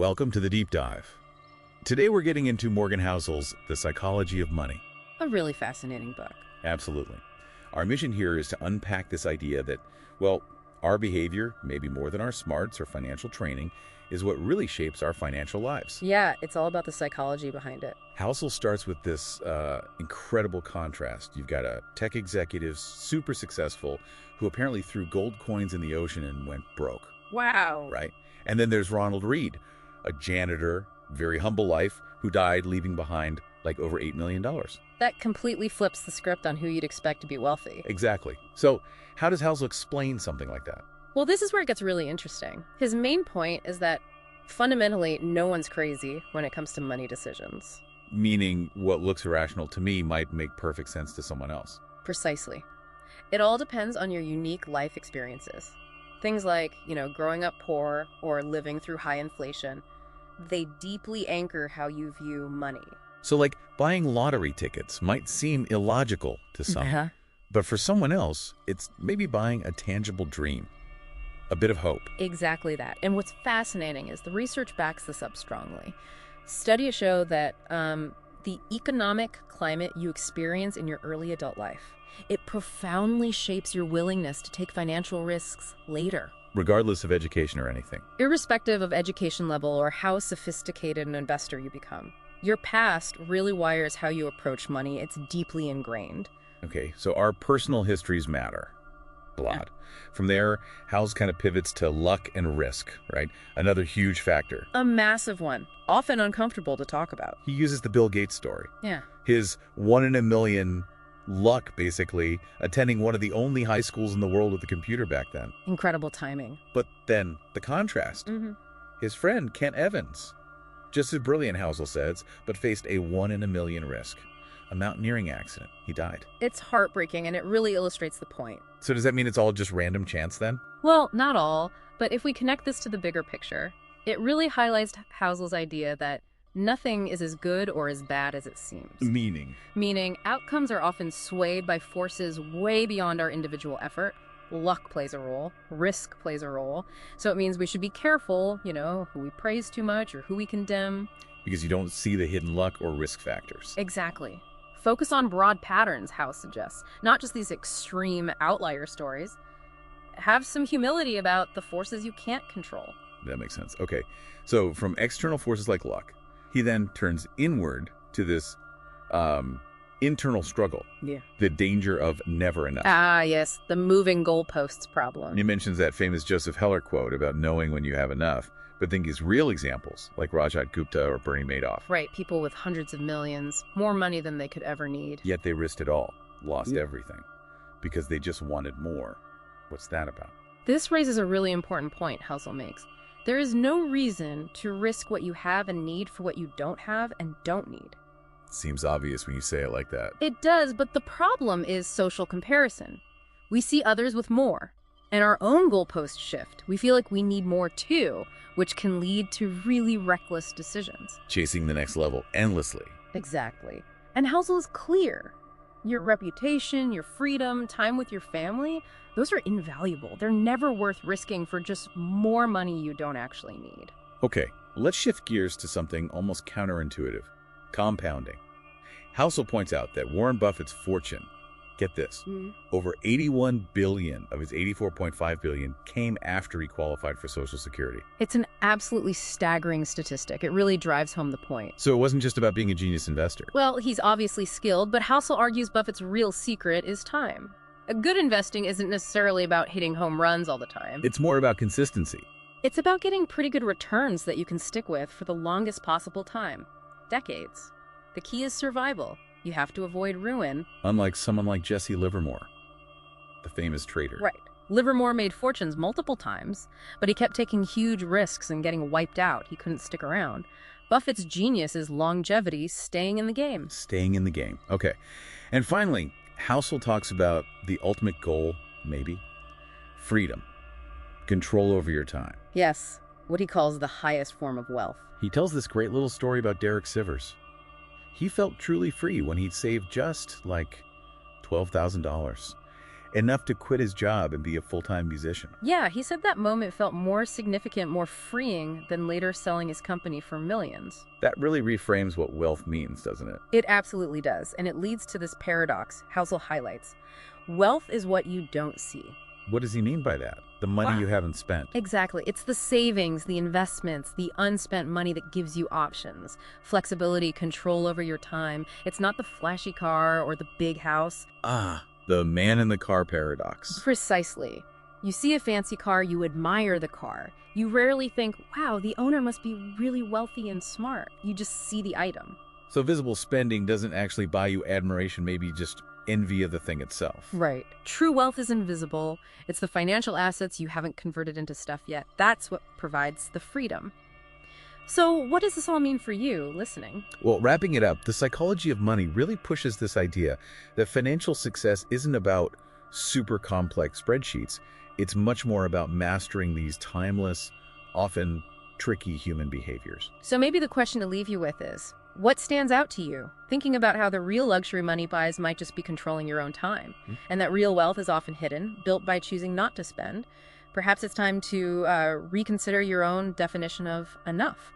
welcome to the Deep Dive. Today we're getting into Morgan Housel's The Psychology of Money. A really fascinating book. Absolutely. Our mission here is to unpack this idea that, well, our behavior, maybe more than our smarts or financial training, is what really shapes our financial lives. Yeah, it's all about the psychology behind it. Housel starts with this incredible contrast. You've got a tech executive, super successful, who apparently threw gold coins in the ocean and went broke. Wow. Right? And then there's Ronald Reed, a janitor, very humble life, who died leaving behind like over $8 million. That completely flips the script on who you'd expect to be wealthy. Exactly. So how does Housel explain something like that? Well, this is where it gets really interesting. His main point is that fundamentally, no one's crazy when it comes to money decisions. Meaning what looks irrational to me might make perfect sense to someone else. Precisely. It all depends on your unique life experiences. Things like, growing up poor or living through high inflation, they deeply anchor how you view money. So like buying lottery tickets might seem illogical to some, but for someone else, it's maybe buying a tangible dream, a bit of hope. Exactly that. And what's fascinating is the research backs this up strongly. Studies show that the economic climate you experience in your early adult life, it profoundly shapes your willingness to take financial risks later. Regardless of education or anything. Irrespective of education level or how sophisticated an investor you become, your past really wires how you approach money. It's deeply ingrained. Okay, so our personal histories matter. Blood. From there, House kind of pivots to luck and risk, right? Another huge factor. A massive one, often uncomfortable to talk about. He uses the Bill Gates story. Yeah. His 1 in a million luck, basically, attending one of the only high schools in the world with a computer back then. Incredible timing. But then, the contrast. His friend, Kent Evans, just as brilliant, Housel says, but faced a 1 in a million risk. A mountaineering accident. He died. It's heartbreaking, and it really illustrates the point. So does that mean it's all just random chance then? Well, not all, but if we connect this to the bigger picture, it really highlights Housel's idea that nothing is as good or as bad as it seems. Meaning, outcomes are often swayed by forces way beyond our individual effort. Luck plays a role. Risk plays a role. So it means we should be careful, who we praise too much or who we condemn. Because you don't see the hidden luck or risk factors. Exactly. Focus on broad patterns, House suggests, not just these extreme outlier stories. Have some humility about the forces you can't control. That makes sense. Okay, so from external forces like luck, he then turns inward to this internal struggle. Yeah. The danger of never enough. Ah, yes, the moving goalposts problem. He mentions that famous Joseph Heller quote about knowing when you have enough, but think he's real examples like Rajat Gupta or Bernie Madoff. Right, people with hundreds of millions, more money than they could ever need. Yet they risked it all, lost everything, because they just wanted more. What's that about? This raises a really important point Housel makes. There is no reason to risk what you have and need for what you don't have and don't need. Seems obvious when you say it like that. It does, but the problem is social comparison. We see others with more, and our own goalposts shift. We feel like we need more too, which can lead to really reckless decisions. Chasing the next level endlessly. Exactly. And Housel is clear. Your reputation, your freedom, time with your family, those are invaluable. They're never worth risking for just more money you don't actually need. Okay, let's shift gears to something almost counterintuitive. Compounding. Housel points out that Warren Buffett's fortune, get this, over $81 billion of his $84.5 billion came after he qualified for Social Security. It's an absolutely staggering statistic. It really drives home the point. So it wasn't just about being a genius investor. Well, he's obviously skilled, but Housel argues Buffett's real secret is time. A good investing isn't necessarily about hitting home runs all the time. It's more about consistency. It's about getting pretty good returns that you can stick with for the longest possible time. Decades. The key is survival. You have to avoid ruin. Unlike someone like Jesse Livermore, the famous trader. Right. Livermore made fortunes multiple times, but he kept taking huge risks and getting wiped out. He couldn't stick around. Buffett's genius is longevity, staying in the game. Staying in the game. Okay. And finally, Housel talks about the ultimate goal, maybe, freedom, control over your time. Yes, what he calls the highest form of wealth. He tells this great little story about Derek Sivers. He felt truly free when he'd saved just like $12,000. enough to quit his job and be a full-time musician. Yeah, he said that moment felt more significant, more freeing than later selling his company for millions. That really reframes what wealth means, doesn't it? It absolutely does, and it leads to this paradox Housel highlights. Wealth is what you don't see. What does he mean by that? The money you haven't spent. Exactly. It's the savings, the investments, the unspent money that gives you options, flexibility, control over your time. It's not the flashy car or the big house. The man in the car paradox. Precisely. You see a fancy car, you admire the car. You rarely think, wow, the owner must be really wealthy and smart. You just see the item. So visible spending doesn't actually buy you admiration, maybe just envy of the thing itself. Right. True wealth is invisible. It's the financial assets you haven't converted into stuff yet. That's what provides the freedom. So what does this all mean for you, listening? Well, wrapping it up, the psychology of money really pushes this idea that financial success isn't about super complex spreadsheets. It's much more about mastering these timeless, often tricky human behaviors. So maybe the question to leave you with is, what stands out to you? Thinking about how the real luxury money buys might just be controlling your own time, and that real wealth is often hidden, built by choosing not to spend. Perhaps it's time to reconsider your own definition of enough.